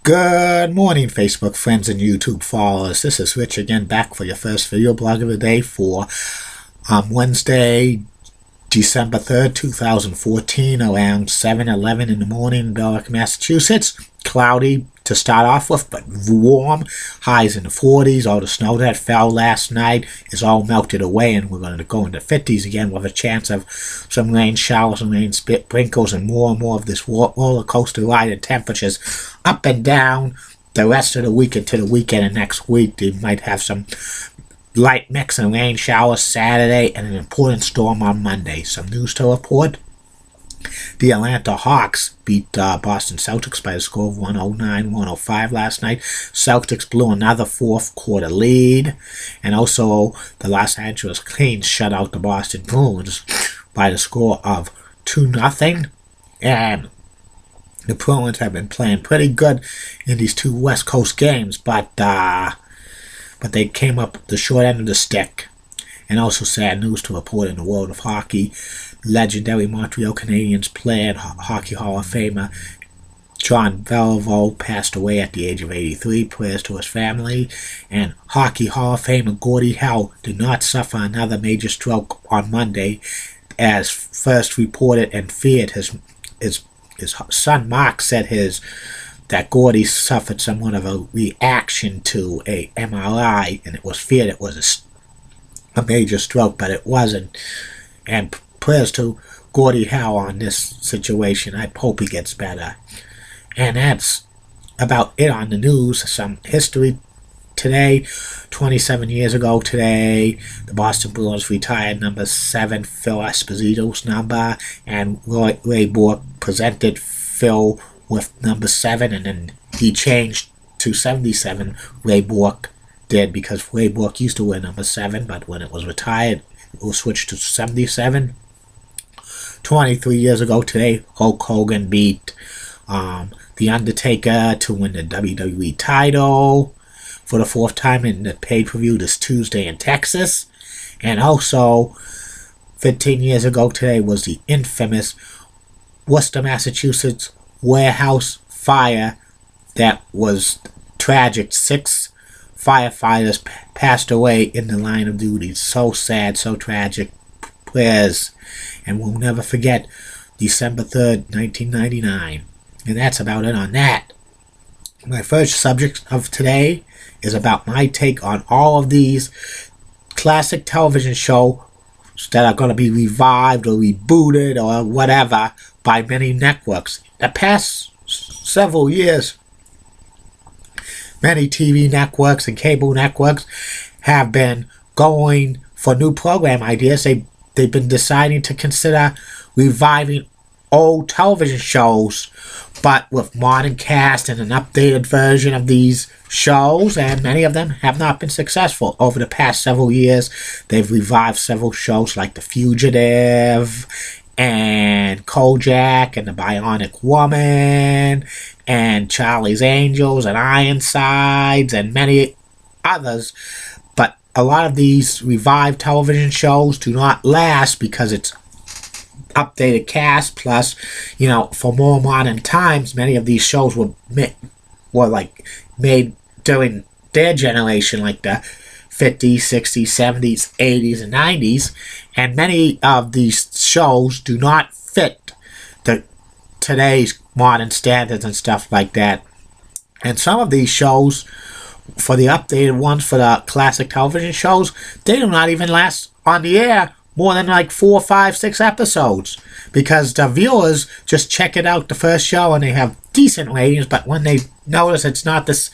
Good morning, Facebook friends and YouTube followers. This is Rich again, back for your first video blog of the day for Wednesday, December 3rd, 2014, around 7:11 in the morning in Berwick, Massachusetts. Cloudy to start off with, but warm. Highs in the 40s. All the snow that fell last night is all melted away, and we're going to go into 50s again with a chance of some rain showers and rain sprinkles and more of this roller coaster ride of temperatures up and down the rest of the week into the weekend and next week. They might have some light mix and rain showers Saturday and an important storm on Monday. Some news to report. The Atlanta Hawks beat Boston Celtics by a score of 109-105 last night. Celtics blew another fourth quarter lead. And also the Los Angeles Kings shut out the Boston Bruins by the score of 2-0. And the Bruins have been playing pretty good in these two West Coast games, but they came up the short end of the stick. And also sad news to report in the world of hockey. Legendary Montreal Canadiens player and Hockey Hall of Famer John Beliveau passed away at the age of 83. Prayers to his family. And Hockey Hall of Famer Gordie Howe did not suffer another major stroke on Monday, as first reported and feared. His son Mark said that Gordie suffered somewhat of a reaction to a MRI, and it was feared it was a major stroke, but it wasn't. And prayers to Gordie Howe on this situation. I hope he gets better. And that's about it on the news. Some history today. 27 years ago today, the Boston Bruins retired number 7 Phil Esposito's number, and Ray Bourque presented Phil with number 7, and then he changed to 77. Ray Bourque did, because Ray Bourque used to wear number 7, but when it was retired, it was switched to 77. 23 years ago today, Hulk Hogan beat The Undertaker to win the WWE title for the 4th time in the pay-per-view this Tuesday in Texas. And also, 15 years ago today was the infamous Worcester, Massachusetts warehouse fire that was tragic. 6 firefighters passed away in the line of duty. So sad, so tragic. Prayers. And we'll never forget December 3rd, 1999. And that's about it on that. My first subject of today is about my take on all of these classic television shows that are going to be revived or rebooted or whatever by many networks. The past several years, many TV networks and cable networks have been going for new program ideas. They've been deciding to consider reviving old television shows, but with modern cast and an updated version of these shows, and many of them have not been successful. Over the past several years, they've revived several shows like The Fugitive, and Kojak, and The Bionic Woman, and Charlie's Angels, and Ironsides, and many others. But a lot of these revived television shows do not last because it's updated cast, plus, for more modern times, many of these shows were made during their generation, like the 50s, 60s, 70s, 80s, and 90s, and many of these shows do not fit today's modern standards and stuff like that. And some of these shows, for the updated ones, for the classic television shows, they do not even last on the air more than 4, 5, 6 episodes, because the viewers just check it out the first show and they have decent ratings, but when they notice it's an updated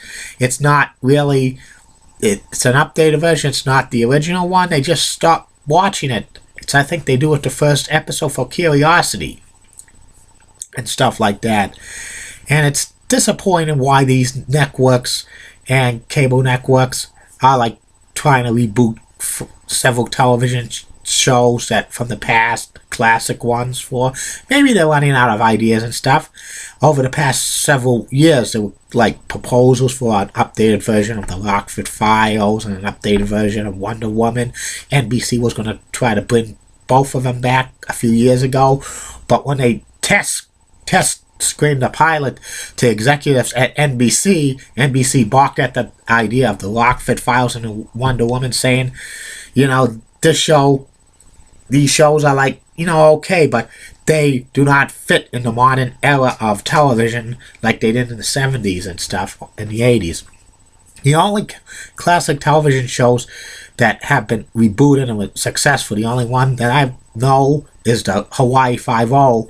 version, it's not the original one, they just stop watching it. I think they do it the first episode for curiosity and stuff like that. And it's disappointing why these networks and cable networks are trying to reboot several television shows that from the past, classic ones, for maybe they're running out of ideas and stuff. Over the past several years, there were proposals for an updated version of the Rockford Files and an updated version of Wonder Woman. NBC was going to try to bring both of them back a few years ago, but when they test screamed a pilot to executives at NBC. NBC balked at the idea of the Lockford Files and Wonder Woman, saying, you know, these shows are like, you know, okay, but they do not fit in the modern era of television like they did in the 70s and stuff, in the 80s. The only classic television shows that have been rebooted and were successful, the only one that I know is the Hawaii Five-0,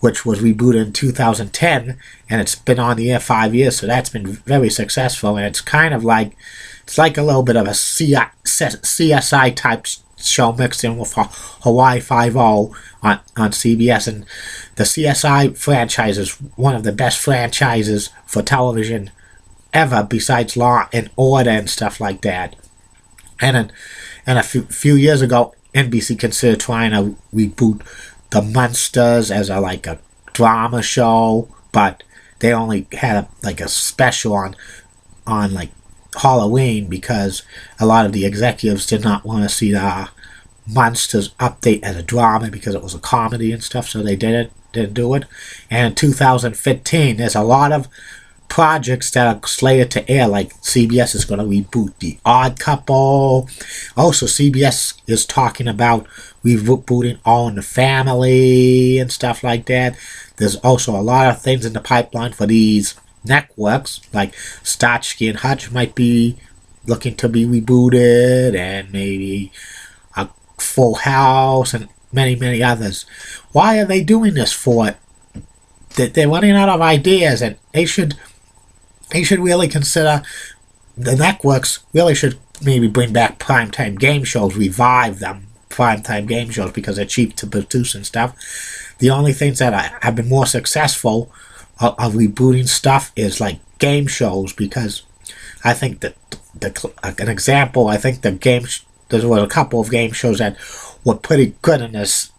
which was rebooted in 2010, and it's been on the air 5 years, so that's been very successful, and it's kind of like, it's like a little bit of a CSI type show mixed in with Hawaii Five-0 on CBS, and the CSI franchise is one of the best franchises for television ever, besides Law and Order and stuff like that. And a few years ago, NBC considered trying to reboot The Munsters as a drama show, but they only had a special on like Halloween, because a lot of the executives did not want to see the Munsters update as a drama because it was a comedy and stuff, so they didn't do it. And in 2015, there's a lot of projects that are slated to air, like CBS is going to reboot The Odd Couple. Also, CBS is talking about rebooting All in the Family and stuff like that. There's also a lot of things in the pipeline for these networks, like Starsky and Hutch might be looking to be rebooted, and maybe a Full House, and many others. Why are they doing this for? They're running out of ideas, and they should really consider, the networks really should maybe bring back primetime game shows, revive them, primetime game shows, because they're cheap to produce and stuff. The only things that have been more successful of rebooting stuff is like game shows, because I think that an example, I think there was a couple of game shows that were pretty good in this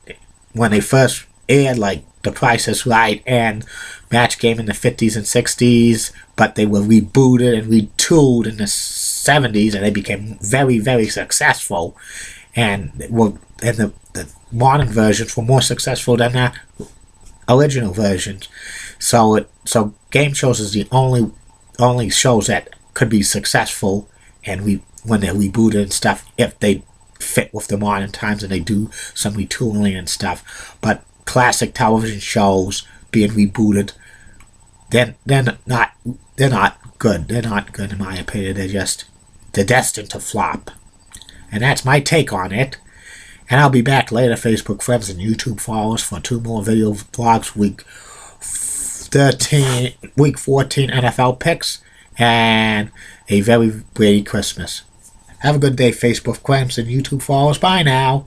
when they first aired, like The Price is Right and Match Game in the 50s and 60s, but they were rebooted and retooled in the 70s, and they became very successful, and the modern versions were more successful than the original versions. So game shows is the only shows that could be successful, and when they're rebooted and stuff, if they fit with the modern times and they do some retooling and stuff. But classic television shows being rebooted, they're not good. They're not good in my opinion. They're destined to flop. And that's my take on it. And I'll be back later, Facebook friends and YouTube followers, for 2 more video vlogs. Week 14 NFL picks, and a very Brady Christmas. Have a good day, Facebook friends and YouTube followers. Bye now.